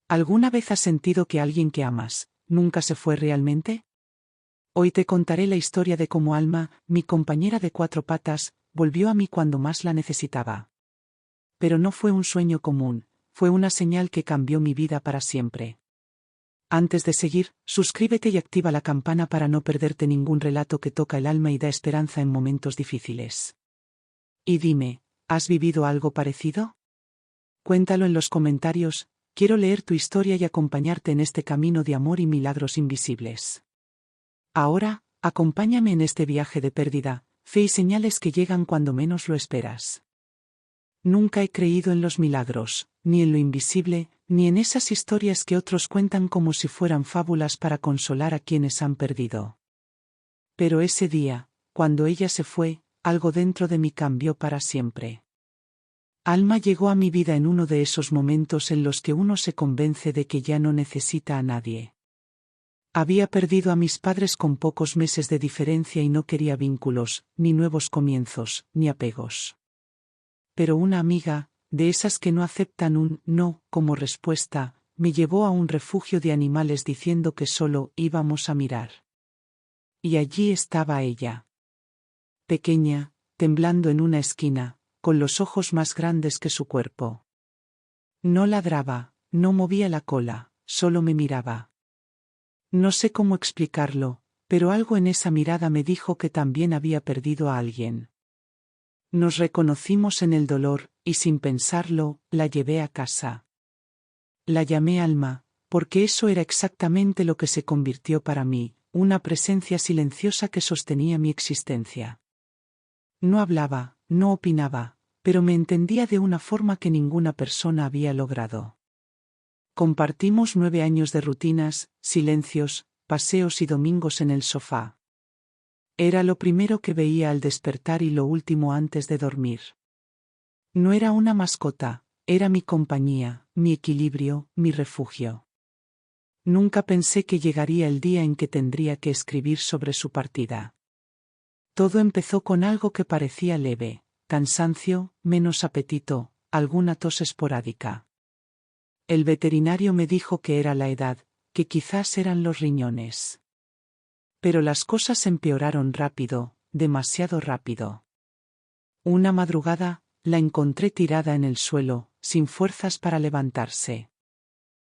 ¿Alguna vez has sentido que alguien que amas nunca se fue realmente? Hoy te contaré la historia de cómo Alma, mi compañera de cuatro patas, volvió a mí cuando más la necesitaba. Pero no fue un sueño común, fue una señal que cambió mi vida para siempre. Antes de seguir, suscríbete y activa la campana para no perderte ningún relato que toca el alma y da esperanza en momentos difíciles. Y dime, ¿has vivido algo parecido? Cuéntalo en los comentarios, quiero leer tu historia y acompañarte en este camino de amor y milagros invisibles. Ahora, acompáñame en este viaje de pérdida, fe y señales que llegan cuando menos lo esperas. Nunca he creído en los milagros, ni en lo invisible, ni en esas historias que otros cuentan como si fueran fábulas para consolar a quienes han perdido. Pero ese día, cuando ella se fue, algo dentro de mí cambió para siempre. Alma llegó a mi vida en uno de esos momentos en los que uno se convence de que ya no necesita a nadie. Había perdido a mis padres con pocos meses de diferencia y no quería vínculos, ni nuevos comienzos, ni apegos. Pero una amiga, de esas que no aceptan un no como respuesta, me llevó a un refugio de animales diciendo que solo íbamos a mirar. Y allí estaba ella. Pequeña, temblando en una esquina, con los ojos más grandes que su cuerpo. No ladraba, no movía la cola, solo me miraba. No sé cómo explicarlo, pero algo en esa mirada me dijo que también había perdido a alguien. Nos reconocimos en el dolor, y sin pensarlo, la llevé a casa. La llamé Alma, porque eso era exactamente lo que se convirtió para mí, una presencia silenciosa que sostenía mi existencia. No hablaba, no opinaba, pero me entendía de una forma que ninguna persona había logrado. Compartimos 9 años de rutinas, silencios, paseos y domingos en el sofá. Era lo primero que veía al despertar y lo último antes de dormir. No era una mascota, era mi compañía, mi equilibrio, mi refugio. Nunca pensé que llegaría el día en que tendría que escribir sobre su partida. Todo empezó con algo que parecía leve, cansancio, menos apetito, alguna tos esporádica. El veterinario me dijo que era la edad, que quizás eran los riñones. Pero las cosas empeoraron rápido, demasiado rápido. Una madrugada, la encontré tirada en el suelo, sin fuerzas para levantarse.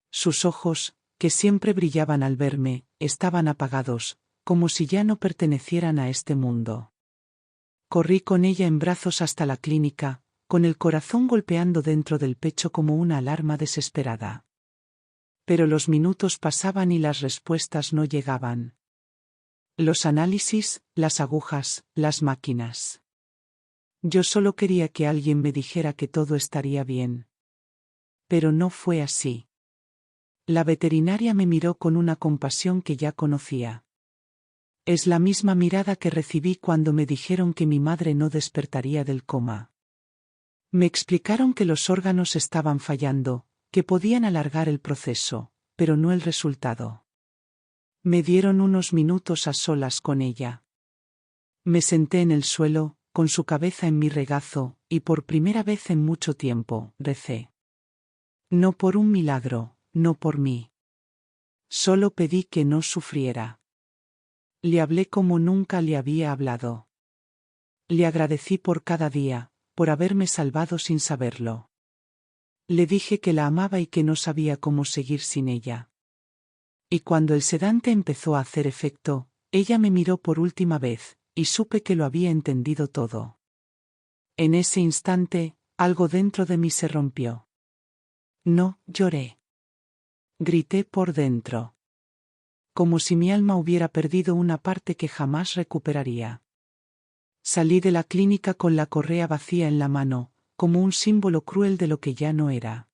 Sus ojos, que siempre brillaban al verme, estaban apagados, como si ya no pertenecieran a este mundo. Corrí con ella en brazos hasta la clínica, con el corazón golpeando dentro del pecho como una alarma desesperada. Pero los minutos pasaban y las respuestas no llegaban. Los análisis, las agujas, las máquinas. Yo solo quería que alguien me dijera que todo estaría bien. Pero no fue así. La veterinaria me miró con una compasión que ya conocía. Es la misma mirada que recibí cuando me dijeron que mi madre no despertaría del coma. Me explicaron que los órganos estaban fallando, que podían alargar el proceso, pero no el resultado. Me dieron unos minutos a solas con ella. Me senté en el suelo, con su cabeza en mi regazo, y por primera vez en mucho tiempo, recé. No por un milagro, no por mí. Solo pedí que no sufriera. Le hablé como nunca le había hablado. Le agradecí por cada día, por haberme salvado sin saberlo. Le dije que la amaba y que no sabía cómo seguir sin ella. Y cuando el sedante empezó a hacer efecto, ella me miró por última vez, y supe que lo había entendido todo. En ese instante, algo dentro de mí se rompió. No, lloré. Grité por dentro. Como si mi alma hubiera perdido una parte que jamás recuperaría. Salí de la clínica con la correa vacía en la mano, como un símbolo cruel de lo que ya no era.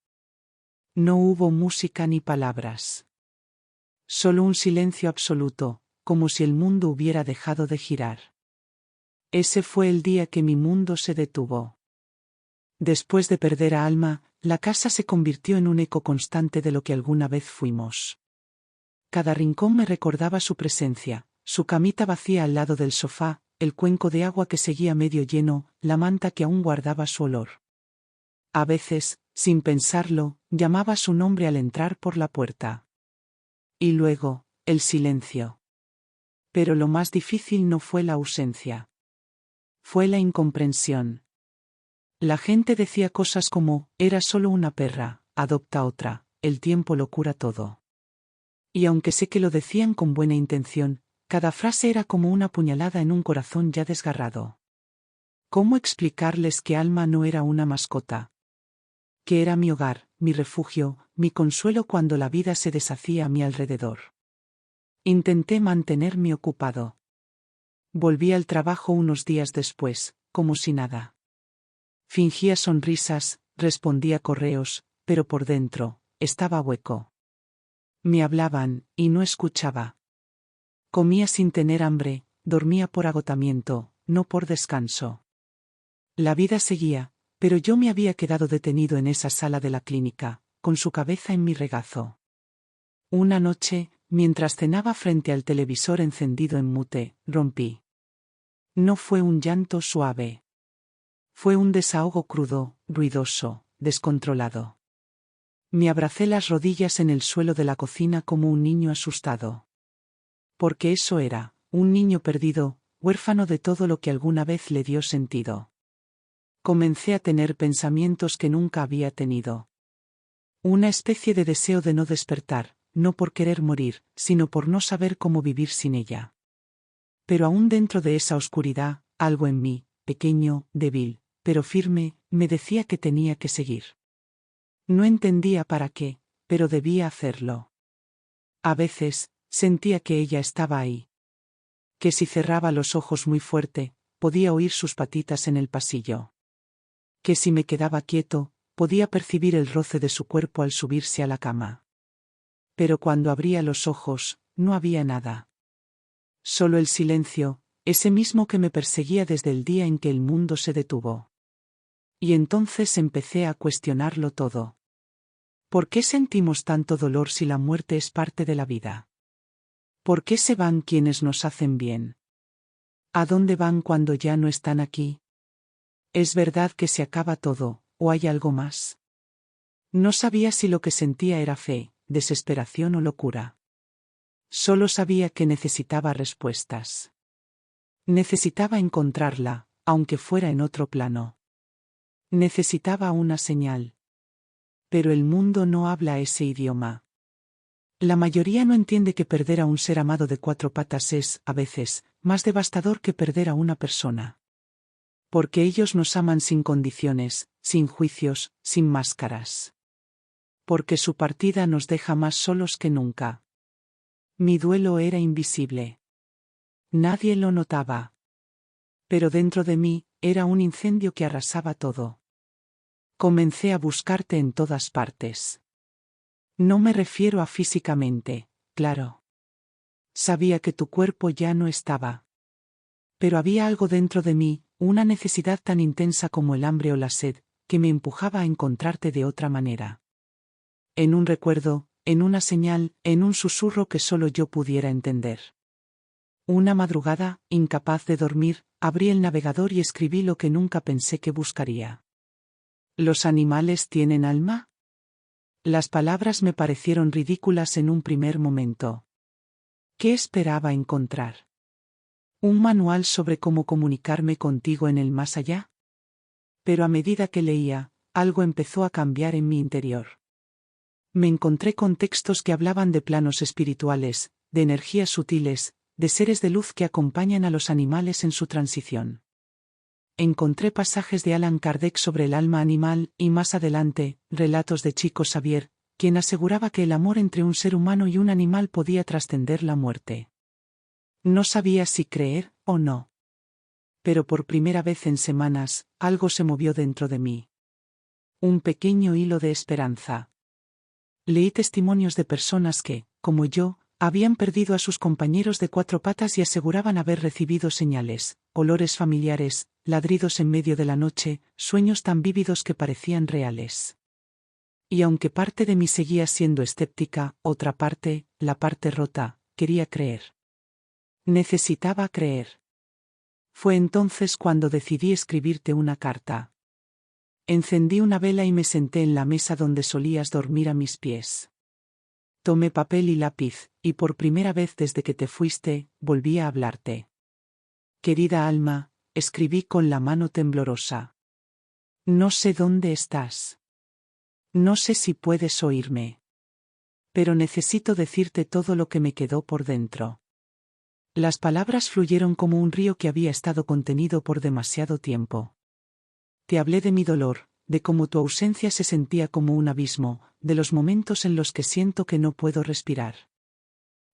No hubo música ni palabras. Solo un silencio absoluto, como si el mundo hubiera dejado de girar. Ese fue el día que mi mundo se detuvo. Después de perder a Alma, la casa se convirtió en un eco constante de lo que alguna vez fuimos. Cada rincón me recordaba su presencia, su camita vacía al lado del sofá, el cuenco de agua que seguía medio lleno, la manta que aún guardaba su olor. A veces, Sin pensarlo, llamaba su nombre al entrar por la puerta. Y luego, el silencio. Pero lo más difícil no fue la ausencia. Fue la incomprensión. La gente decía cosas como, era solo una perra, adopta otra, el tiempo lo cura todo. Y aunque sé que lo decían con buena intención, cada frase era como una puñalada en un corazón ya desgarrado. ¿Cómo explicarles que Alma no era una mascota? Que era mi hogar, mi refugio, mi consuelo cuando la vida se deshacía a mi alrededor. Intenté mantenerme ocupado. Volví al trabajo unos días después, como si nada. Fingía sonrisas, respondía correos, pero por dentro, estaba hueco. Me hablaban, y no escuchaba. Comía sin tener hambre, dormía por agotamiento, no por descanso. La vida seguía, pero yo me había quedado detenido en esa sala de la clínica, con su cabeza en mi regazo. Una noche, mientras cenaba frente al televisor encendido en mute, rompí. No fue un llanto suave. Fue un desahogo crudo, ruidoso, descontrolado. Me abracé las rodillas en el suelo de la cocina como un niño asustado. Porque eso era, un niño perdido, huérfano de todo lo que alguna vez le dio sentido. Comencé a tener pensamientos que nunca había tenido. Una especie de deseo de no despertar, no por querer morir, sino por no saber cómo vivir sin ella. Pero aún dentro de esa oscuridad, algo en mí, pequeño, débil, pero firme, me decía que tenía que seguir. No entendía para qué, pero debía hacerlo. A veces, sentía que ella estaba ahí. Que si cerraba los ojos muy fuerte, podía oír sus patitas en el pasillo. Que si me quedaba quieto, podía percibir el roce de su cuerpo al subirse a la cama. Pero cuando abría los ojos, no había nada. Solo el silencio, ese mismo que me perseguía desde el día en que el mundo se detuvo. Y entonces empecé a cuestionarlo todo. ¿Por qué sentimos tanto dolor si la muerte es parte de la vida? ¿Por qué se van quienes nos hacen bien? ¿A dónde van cuando ya no están aquí? ¿Es verdad que se acaba todo, o hay algo más? No sabía si lo que sentía era fe, desesperación o locura. Solo sabía que necesitaba respuestas. Necesitaba encontrarla, aunque fuera en otro plano. Necesitaba una señal. Pero el mundo no habla ese idioma. La mayoría no entiende que perder a un ser amado de cuatro patas es, a veces, más devastador que perder a una persona. Porque ellos nos aman sin condiciones, sin juicios, sin máscaras. Porque su partida nos deja más solos que nunca. Mi duelo era invisible. Nadie lo notaba. Pero dentro de mí, era un incendio que arrasaba todo. Comencé a buscarte en todas partes. No me refiero a físicamente, claro. Sabía que tu cuerpo ya no estaba. Pero había algo dentro de mí, una necesidad tan intensa como el hambre o la sed, que me empujaba a encontrarte de otra manera. En un recuerdo, en una señal, en un susurro que solo yo pudiera entender. Una madrugada, incapaz de dormir, abrí el navegador y escribí lo que nunca pensé que buscaría. ¿Los animales tienen alma? Las palabras me parecieron ridículas en un primer momento. ¿Qué esperaba encontrar? ¿Un manual sobre cómo comunicarme contigo en el más allá? Pero a medida que leía, algo empezó a cambiar en mi interior. Me encontré con textos que hablaban de planos espirituales, de energías sutiles, de seres de luz que acompañan a los animales en su transición. Encontré pasajes de Allan Kardec sobre el alma animal y más adelante, relatos de Chico Xavier, quien aseguraba que el amor entre un ser humano y un animal podía trascender la muerte. No sabía si creer o no. Pero por primera vez en semanas, algo se movió dentro de mí. Un pequeño hilo de esperanza. Leí testimonios de personas que, como yo, habían perdido a sus compañeros de cuatro patas y aseguraban haber recibido señales, olores familiares, ladridos en medio de la noche, sueños tan vívidos que parecían reales. Y aunque parte de mí seguía siendo escéptica, otra parte, la parte rota, quería creer. Necesitaba creer. Fue entonces cuando decidí escribirte una carta. Encendí una vela y me senté en la mesa donde solías dormir a mis pies. Tomé papel y lápiz, y por primera vez desde que te fuiste, volví a hablarte. Querida Alma, escribí con la mano temblorosa. No sé dónde estás. No sé si puedes oírme. Pero necesito decirte todo lo que me quedó por dentro. Las palabras fluyeron como un río que había estado contenido por demasiado tiempo. Te hablé de mi dolor, de cómo tu ausencia se sentía como un abismo, de los momentos en los que siento que no puedo respirar.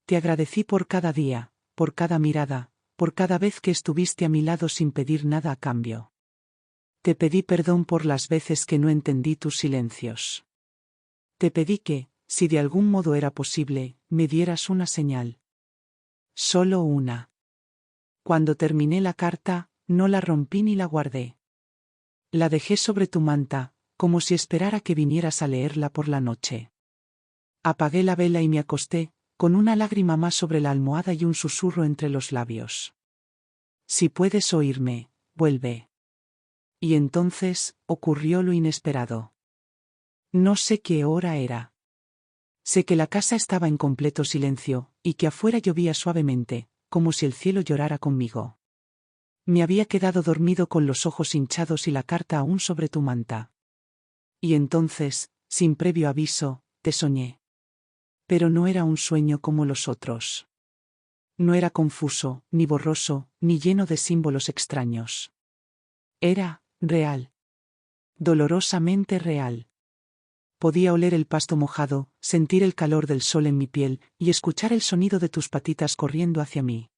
Te agradecí por cada día, por cada mirada, por cada vez que estuviste a mi lado sin pedir nada a cambio. Te pedí perdón por las veces que no entendí tus silencios. Te pedí que, si de algún modo era posible, me dieras una señal. Solo una. Cuando terminé la carta, no la rompí ni la guardé. La dejé sobre tu manta, como si esperara que vinieras a leerla por la noche. Apagué la vela y me acosté, con una lágrima más sobre la almohada y un susurro entre los labios. Si puedes oírme, vuelve. Y entonces, ocurrió lo inesperado. No sé qué hora era. Sé que la casa estaba en completo silencio, y que afuera llovía suavemente, como si el cielo llorara conmigo. Me había quedado dormido con los ojos hinchados y la carta aún sobre tu manta. Y entonces, sin previo aviso, te soñé. Pero no era un sueño como los otros. No era confuso, ni borroso, ni lleno de símbolos extraños. Era real. Dolorosamente real. Podía oler el pasto mojado, sentir el calor del sol en mi piel, y escuchar el sonido de tus patitas corriendo hacia mí.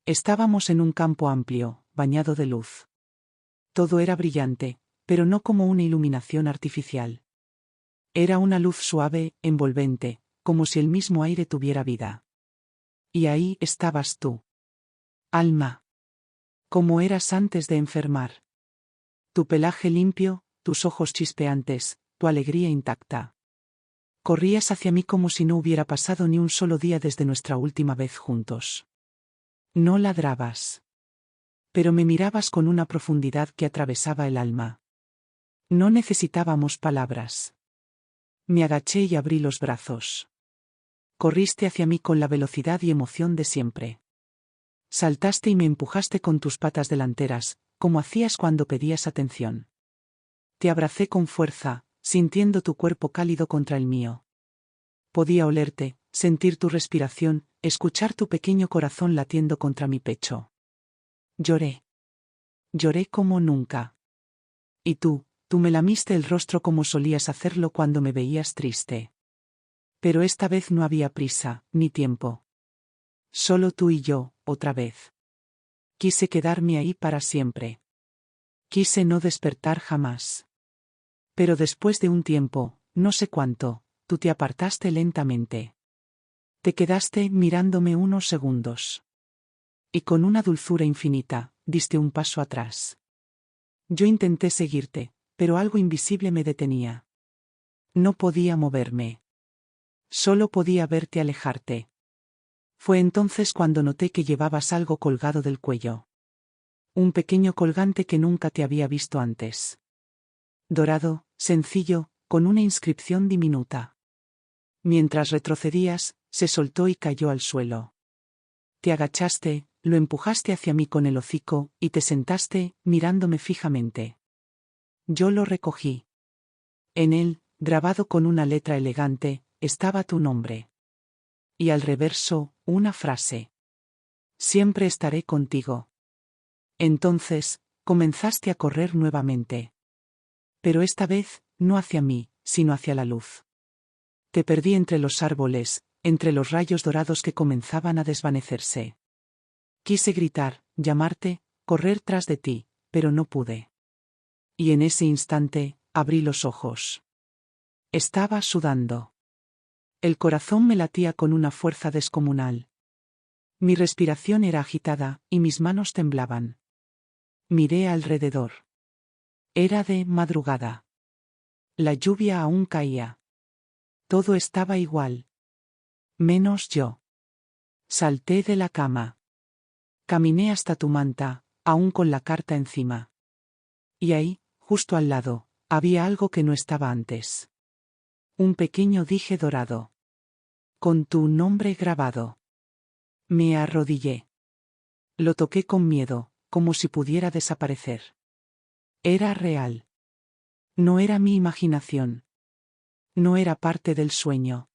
Estábamos en un campo amplio, bañado de luz. Todo era brillante, pero no como una iluminación artificial. Era una luz suave, envolvente, como si el mismo aire tuviera vida. Y ahí estabas tú. Alma. Como eras antes de enfermar. Tu pelaje limpio, tus ojos chispeantes, tu alegría intacta. Corrías hacia mí como si no hubiera pasado ni un solo día desde nuestra última vez juntos. No ladrabas. Pero me mirabas con una profundidad que atravesaba el alma. No necesitábamos palabras. Me agaché y abrí los brazos. Corriste hacia mí con la velocidad y emoción de siempre. Saltaste y me empujaste con tus patas delanteras, como hacías cuando pedías atención. Te abracé con fuerza, sintiendo tu cuerpo cálido contra el mío. Podía olerte, sentir tu respiración, escuchar tu pequeño corazón latiendo contra mi pecho. Lloré. Lloré como nunca. Y tú me lamiste el rostro como solías hacerlo cuando me veías triste. Pero esta vez no había prisa, ni tiempo. Solo tú y yo, otra vez. Quise quedarme ahí para siempre. Quise no despertar jamás. Pero después de un tiempo, no sé cuánto, tú te apartaste lentamente. Te quedaste mirándome unos segundos. Y con una dulzura infinita, diste un paso atrás. Yo intenté seguirte, pero algo invisible me detenía. No podía moverme. Solo podía verte alejarte. Fue entonces cuando noté que llevabas algo colgado del cuello. Un pequeño colgante que nunca te había visto antes. Dorado, sencillo, con una inscripción diminuta. Mientras retrocedías, se soltó y cayó al suelo. Te agachaste, lo empujaste hacia mí con el hocico, y te sentaste, mirándome fijamente. Yo lo recogí. En él, grabado con una letra elegante, estaba tu nombre. Y al reverso, una frase. Siempre estaré contigo. Entonces, comenzaste a correr nuevamente. Pero esta vez, no hacia mí, sino hacia la luz. Te perdí entre los árboles, entre los rayos dorados que comenzaban a desvanecerse. Quise gritar, llamarte, correr tras de ti, pero no pude. Y en ese instante, abrí los ojos. Estaba sudando. El corazón me latía con una fuerza descomunal. Mi respiración era agitada, y mis manos temblaban. Miré alrededor. Era de madrugada. La lluvia aún caía. Todo estaba igual. Menos yo. Salté de la cama. Caminé hasta tu manta, aún con la carta encima. Y ahí, justo al lado, había algo que no estaba antes. Un pequeño dije dorado. Con tu nombre grabado. Me arrodillé. Lo toqué con miedo, como si pudiera desaparecer. Era real. No era mi imaginación. No era parte del sueño.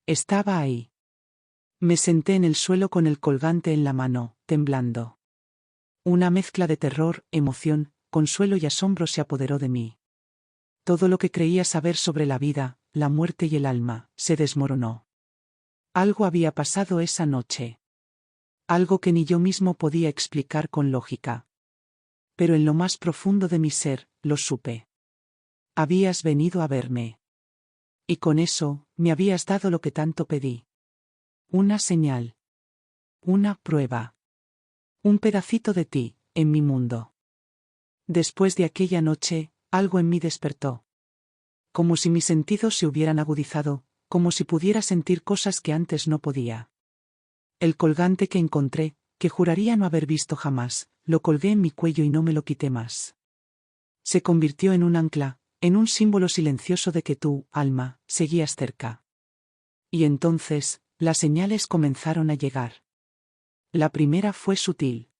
Estaba ahí. Me senté en el suelo con el colgante en la mano, temblando. Una mezcla de terror, emoción, consuelo y asombro se apoderó de mí. Todo lo que creía saber sobre la vida, la muerte y el alma, se desmoronó. Algo había pasado esa noche. Algo que ni yo mismo podía explicar con lógica. Pero en lo más profundo de mi ser, lo supe. Habías venido a verme. Y con eso, me habías dado lo que tanto pedí. Una señal. Una prueba. Un pedacito de ti, en mi mundo. Después de aquella noche, algo en mí despertó. Como si mis sentidos se hubieran agudizado, como si pudiera sentir cosas que antes no podía. El colgante que encontré, que juraría no haber visto jamás, lo colgué en mi cuello y no me lo quité más. Se convirtió en un ancla, en un símbolo silencioso de que tú, alma, seguías cerca. Y entonces, las señales comenzaron a llegar. La primera fue sutil.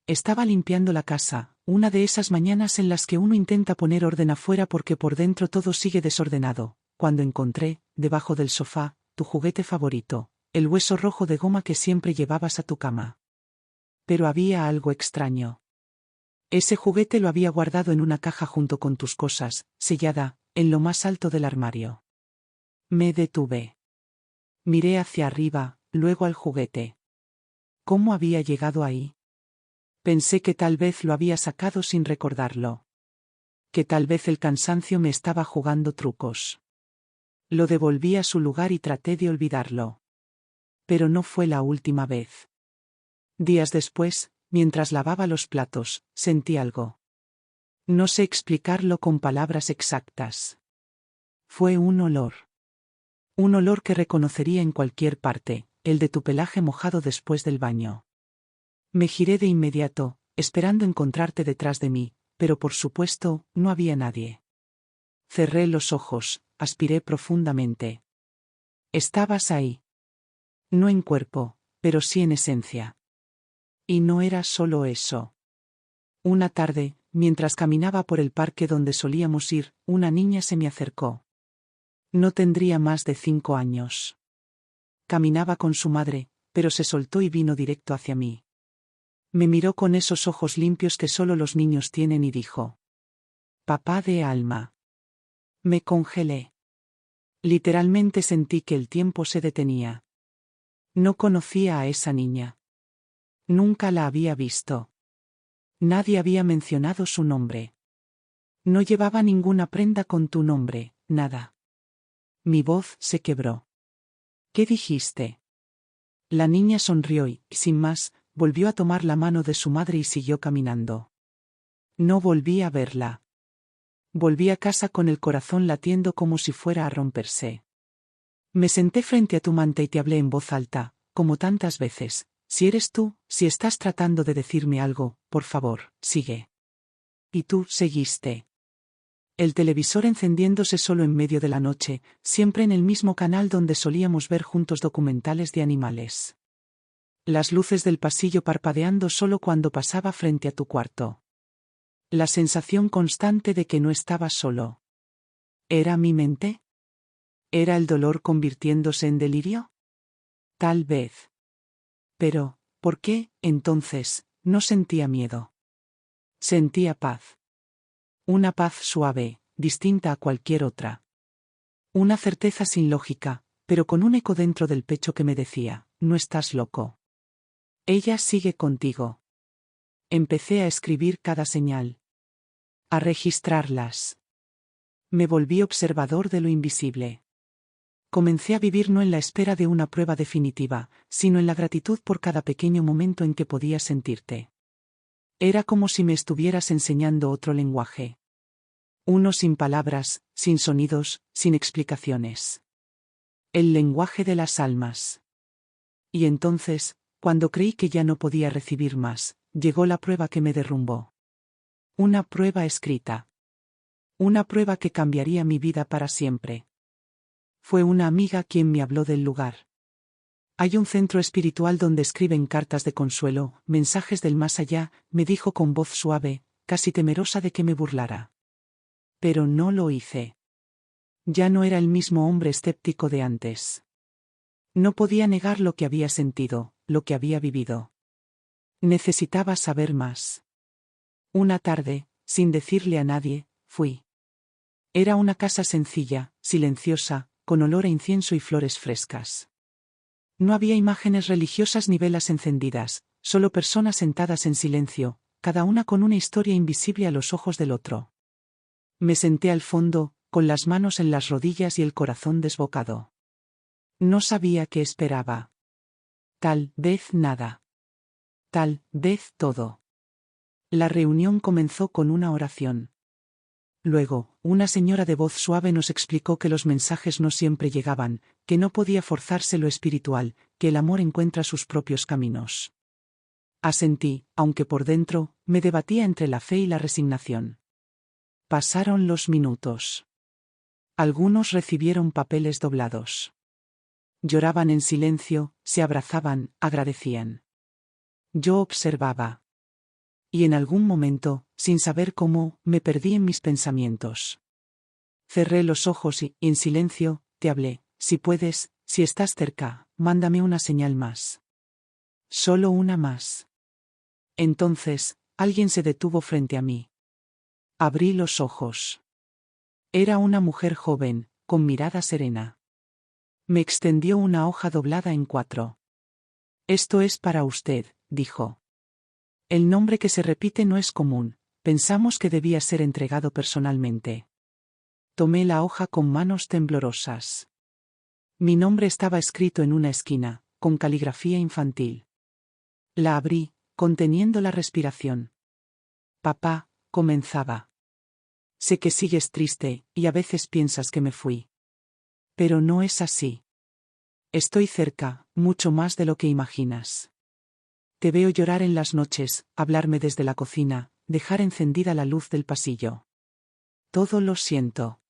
Estaba limpiando la casa, una de esas mañanas en las que uno intenta poner orden afuera porque por dentro todo sigue desordenado, cuando encontré, debajo del sofá, tu juguete favorito, el hueso rojo de goma que siempre llevabas a tu cama. Pero había algo extraño. Ese juguete lo había guardado en una caja junto con tus cosas, sellada, en lo más alto del armario. Me detuve. Miré hacia arriba, luego al juguete. ¿Cómo había llegado ahí? Pensé que tal vez lo había sacado sin recordarlo. Que tal vez el cansancio me estaba jugando trucos. Lo devolví a su lugar y traté de olvidarlo. Pero no fue la última vez. Días después, mientras lavaba los platos, sentí algo. No sé explicarlo con palabras exactas. Fue un olor. Un olor que reconocería en cualquier parte, el de tu pelaje mojado después del baño. Me giré de inmediato, esperando encontrarte detrás de mí, pero por supuesto, no había nadie. Cerré los ojos, aspiré profundamente. Estabas ahí. No en cuerpo, pero sí en esencia. Y no era solo eso. Una tarde, mientras caminaba por el parque donde solíamos ir, una niña se me acercó. No tendría más de 5 años. Caminaba con su madre, pero se soltó y vino directo hacia mí. Me miró con esos ojos limpios que solo los niños tienen y dijo: «Papá de Alma». Me congelé. Literalmente sentí que el tiempo se detenía. No conocía a esa niña. Nunca la había visto. Nadie había mencionado su nombre. No llevaba ninguna prenda con tu nombre, nada. Mi voz se quebró. «¿Qué dijiste?». La niña sonrió y, sin más, volvió a tomar la mano de su madre y siguió caminando. No volví a verla. Volví a casa con el corazón latiendo como si fuera a romperse. Me senté frente a tu manta y te hablé en voz alta, como tantas veces: «Si eres tú, si estás tratando de decirme algo, por favor, sigue». Y tú seguiste. El televisor encendiéndose solo en medio de la noche, siempre en el mismo canal donde solíamos ver juntos documentales de animales. Las luces del pasillo parpadeando solo cuando pasaba frente a tu cuarto. La sensación constante de que no estaba solo. ¿Era mi mente? ¿Era el dolor convirtiéndose en delirio? Tal vez. Pero, ¿por qué, entonces, no sentía miedo? Sentía paz. Una paz suave, distinta a cualquier otra. Una certeza sin lógica, pero con un eco dentro del pecho que me decía: «No estás loco. Ella sigue contigo». Empecé a escribir cada señal. A registrarlas. Me volví observador de lo invisible. Comencé a vivir no en la espera de una prueba definitiva, sino en la gratitud por cada pequeño momento en que podía sentirte. Era como si me estuvieras enseñando otro lenguaje. Uno sin palabras, sin sonidos, sin explicaciones. El lenguaje de las almas. Y entonces, cuando creí que ya no podía recibir más, llegó la prueba que me derrumbó. Una prueba escrita. Una prueba que cambiaría mi vida para siempre. Fue una amiga quien me habló del lugar. Hay un centro espiritual donde escriben cartas de consuelo, mensajes del más allá, me dijo con voz suave, casi temerosa de que me burlara. Pero no lo hice. Ya no era el mismo hombre escéptico de antes. No podía negar lo que había sentido, lo que había vivido. Necesitaba saber más. Una tarde, sin decirle a nadie, fui. Era una casa sencilla, silenciosa, con olor a incienso y flores frescas. No había imágenes religiosas ni velas encendidas, solo personas sentadas en silencio, cada una con una historia invisible a los ojos del otro. Me senté al fondo, con las manos en las rodillas y el corazón desbocado. No sabía qué esperaba. Tal vez nada. Tal vez todo. La reunión comenzó con una oración. Luego, una señora de voz suave nos explicó que los mensajes no siempre llegaban, que no podía forzarse lo espiritual, que el amor encuentra sus propios caminos. Asentí, aunque por dentro, me debatía entre la fe y la resignación. Pasaron los minutos. Algunos recibieron papeles doblados. Lloraban en silencio, se abrazaban, agradecían. Yo observaba. Y en algún momento, sin saber cómo, me perdí en mis pensamientos. Cerré los ojos y, en silencio, te hablé. Si puedes, si estás cerca, mándame una señal más. Solo una más. Entonces, alguien se detuvo frente a mí. Abrí los ojos. Era una mujer joven, con mirada serena. Me extendió una hoja doblada en 4. Esto es para usted, dijo. El nombre que se repite no es común, pensamos que debía ser entregado personalmente. Tomé la hoja con manos temblorosas. Mi nombre estaba escrito en una esquina, con caligrafía infantil. La abrí, conteniendo la respiración. Papá, comenzaba. Sé que sigues triste, y a veces piensas que me fui. Pero no es así. Estoy cerca, mucho más de lo que imaginas. Te veo llorar en las noches, hablarme desde la cocina, dejar encendida la luz del pasillo. Todo lo siento.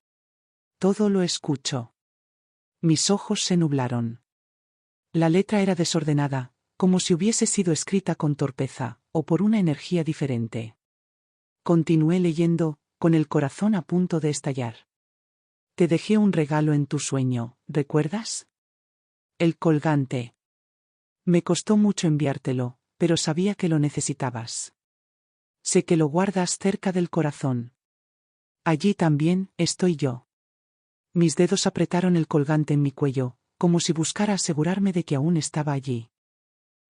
Todo lo escucho. Mis ojos se nublaron. La letra era desordenada, como si hubiese sido escrita con torpeza, o por una energía diferente. Continué leyendo, con el corazón a punto de estallar. Te dejé un regalo en tu sueño, ¿recuerdas? El colgante. Me costó mucho enviártelo, pero sabía que lo necesitabas. Sé que lo guardas cerca del corazón. Allí también estoy yo. Mis dedos apretaron el colgante en mi cuello, como si buscara asegurarme de que aún estaba allí.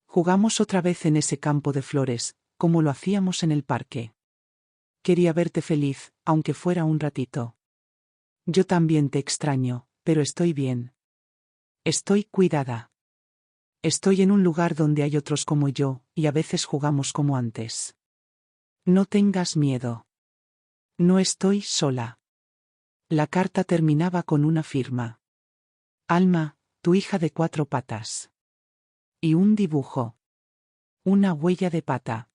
Jugamos otra vez en ese campo de flores, como lo hacíamos en el parque. Quería verte feliz, aunque fuera un ratito. Yo también te extraño, pero estoy bien. Estoy cuidada. Estoy en un lugar donde hay otros como yo, y a veces jugamos como antes. No tengas miedo. No estoy sola. La carta terminaba con una firma. Alma, tu hija de 4 patas. Y un dibujo. Una huella de pata.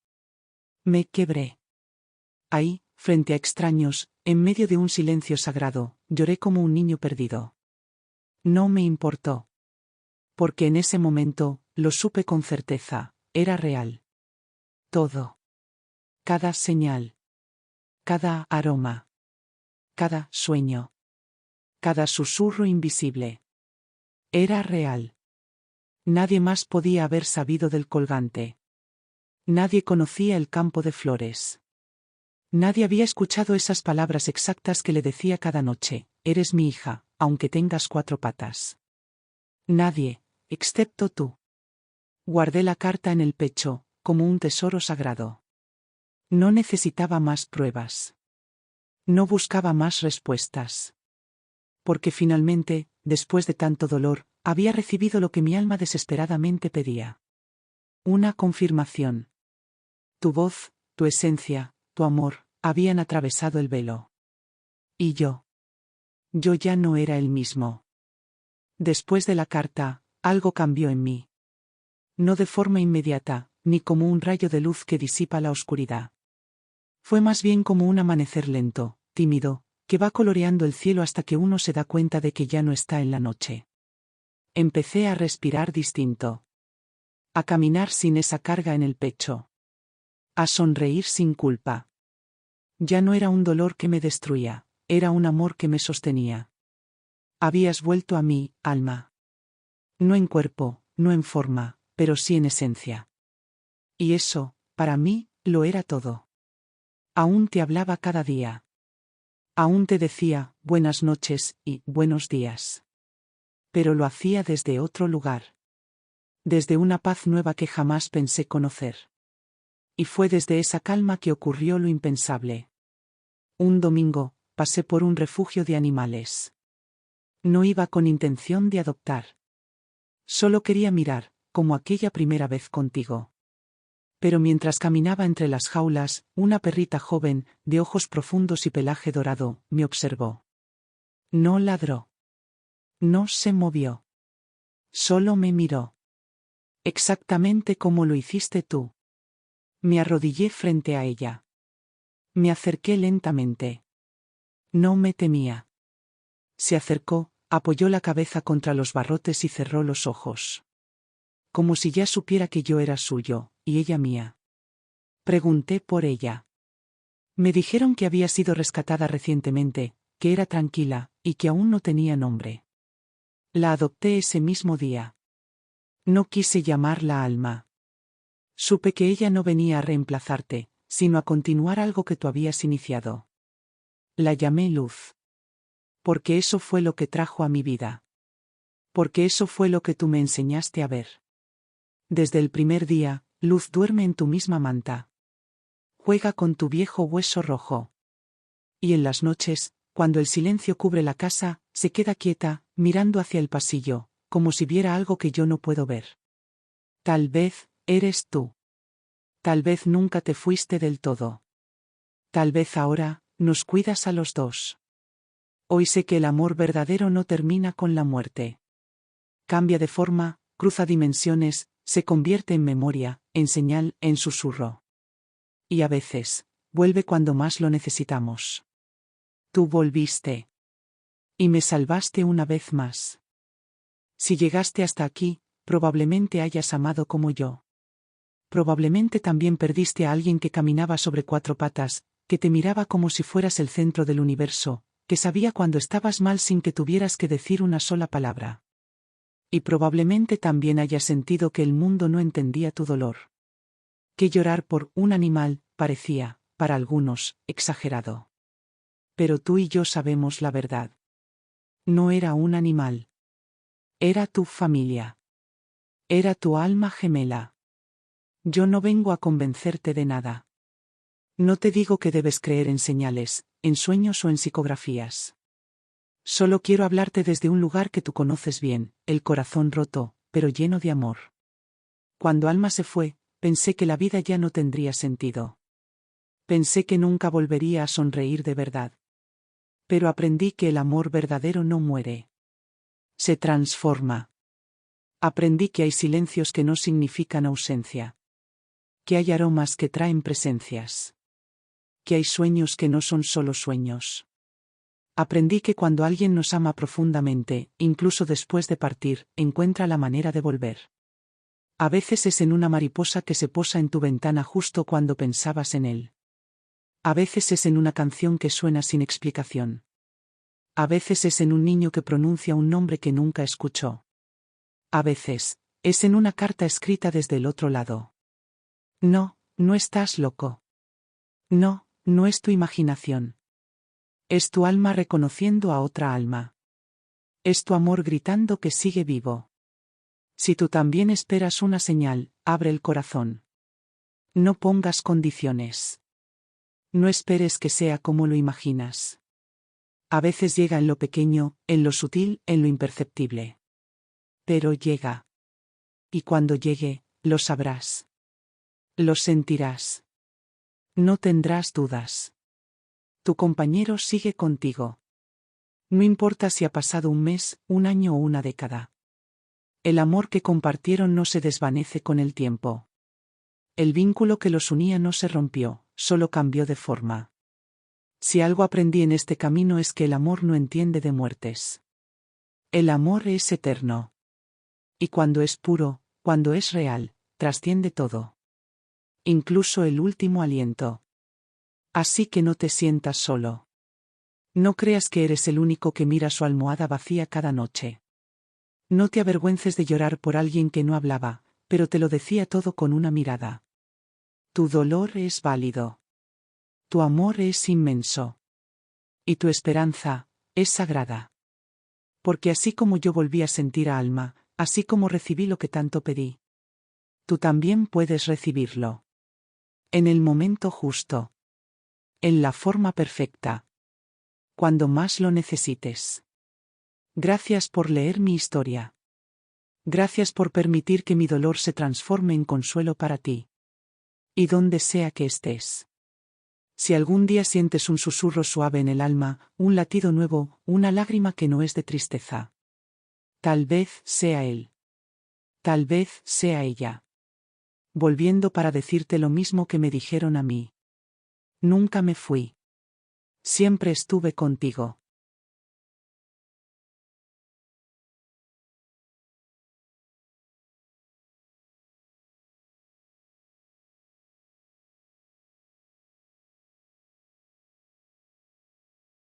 Me quebré. Ahí, frente a extraños, en medio de un silencio sagrado, lloré como un niño perdido. No me importó. Porque en ese momento, lo supe con certeza, era real. Todo. Cada señal. Cada aroma. Cada sueño. Cada susurro invisible. Era real. Nadie más podía haber sabido del colgante. Nadie conocía el campo de flores. Nadie había escuchado esas palabras exactas que le decía cada noche, eres mi hija, aunque tengas 4 patas. Nadie, excepto tú. Guardé la carta en el pecho, como un tesoro sagrado. No necesitaba más pruebas. No buscaba más respuestas. Porque finalmente, después de tanto dolor, había recibido lo que mi alma desesperadamente pedía. Una confirmación. Tu voz, tu esencia, tu amor, habían atravesado el velo. Y yo. Yo ya no era el mismo. Después de la carta, algo cambió en mí. No de forma inmediata, ni como un rayo de luz que disipa la oscuridad. Fue más bien como un amanecer lento, tímido, que va coloreando el cielo hasta que uno se da cuenta de que ya no está en la noche. Empecé a respirar distinto. A caminar sin esa carga en el pecho. A sonreír sin culpa. Ya no era un dolor que me destruía, era un amor que me sostenía. Habías vuelto a mí, Alma. No en cuerpo, no en forma, pero sí en esencia. Y eso, para mí, lo era todo. Aún te hablaba cada día. Aún te decía, buenas noches y buenos días. Pero lo hacía desde otro lugar. Desde una paz nueva que jamás pensé conocer. Y fue desde esa calma que ocurrió lo impensable. Un domingo, pasé por un refugio de animales. No iba con intención de adoptar. Solo quería mirar, como aquella primera vez contigo. Pero mientras caminaba entre las jaulas, una perrita joven, de ojos profundos y pelaje dorado, me observó. No ladró. No se movió. Solo me miró. Exactamente como lo hiciste tú. Me arrodillé frente a ella. Me acerqué lentamente. No me temía. Se acercó, apoyó la cabeza contra los barrotes y cerró los ojos. Como si ya supiera que yo era suyo, y ella mía. Pregunté por ella. Me dijeron que había sido rescatada recientemente, que era tranquila, y que aún no tenía nombre. La adopté ese mismo día. No quise llamarla Alma. Supe que ella no venía a reemplazarte, sino a continuar algo que tú habías iniciado. La llamé Luz. Porque eso fue lo que trajo a mi vida. Porque eso fue lo que tú me enseñaste a ver. Desde el primer día, Luz duerme en tu misma manta. Juega con tu viejo hueso rojo. Y en las noches, cuando el silencio cubre la casa, se queda quieta, mirando hacia el pasillo, como si viera algo que yo no puedo ver. Tal vez, eres tú. Tal vez nunca te fuiste del todo. Tal vez ahora, nos cuidas a los dos. Hoy sé que el amor verdadero no termina con la muerte. Cambia de forma, cruza dimensiones, se convierte en memoria, en señal, en susurro. Y a veces, vuelve cuando más lo necesitamos. Tú volviste. Y me salvaste una vez más. Si llegaste hasta aquí, probablemente hayas amado como yo. Probablemente también perdiste a alguien que caminaba sobre cuatro patas, que te miraba como si fueras el centro del universo, que sabía cuando estabas mal sin que tuvieras que decir una sola palabra. Y probablemente también hayas sentido que el mundo no entendía tu dolor. Que llorar por un animal parecía, para algunos, exagerado. Pero tú y yo sabemos la verdad. No era un animal. Era tu familia. Era tu alma gemela. Yo no vengo a convencerte de nada. No te digo que debes creer en señales, en sueños o en psicografías. Solo quiero hablarte desde un lugar que tú conoces bien, el corazón roto, pero lleno de amor. Cuando Alma se fue, pensé que la vida ya no tendría sentido. Pensé que nunca volvería a sonreír de verdad. Pero aprendí que el amor verdadero no muere. Se transforma. Aprendí que hay silencios que no significan ausencia. Que hay aromas que traen presencias. Que hay sueños que no son solo sueños. Aprendí que cuando alguien nos ama profundamente, incluso después de partir, encuentra la manera de volver. A veces es en una mariposa que se posa en tu ventana justo cuando pensabas en él. A veces es en una canción que suena sin explicación. A veces es en un niño que pronuncia un nombre que nunca escuchó. A veces, es en una carta escrita desde el otro lado. No, no estás loco. No, no es tu imaginación. Es tu alma reconociendo a otra alma. Es tu amor gritando que sigue vivo. Si tú también esperas una señal, abre el corazón. No pongas condiciones. No esperes que sea como lo imaginas. A veces llega en lo pequeño, en lo sutil, en lo imperceptible. Pero llega. Y cuando llegue, lo sabrás. Lo sentirás. No tendrás dudas. Tu compañero sigue contigo. No importa si ha pasado un mes, un año o una década. El amor que compartieron no se desvanece con el tiempo. El vínculo que los unía no se rompió, solo cambió de forma. Si algo aprendí en este camino es que el amor no entiende de muertes. El amor es eterno. Y cuando es puro, cuando es real, trasciende todo. Incluso el último aliento. Así que no te sientas solo. No creas que eres el único que mira su almohada vacía cada noche. No te avergüences de llorar por alguien que no hablaba, pero te lo decía todo con una mirada. Tu dolor es válido. Tu amor es inmenso. Y tu esperanza es sagrada. Porque así como yo volví a sentir a Alma, así como recibí lo que tanto pedí, tú también puedes recibirlo. En el momento justo. En la forma perfecta. Cuando más lo necesites. Gracias por leer mi historia. Gracias por permitir que mi dolor se transforme en consuelo para ti. Y donde sea que estés. Si algún día sientes un susurro suave en el alma, un latido nuevo, una lágrima que no es de tristeza. Tal vez sea él. Tal vez sea ella. Volviendo para decirte lo mismo que me dijeron a mí. Nunca me fui. Siempre estuve contigo.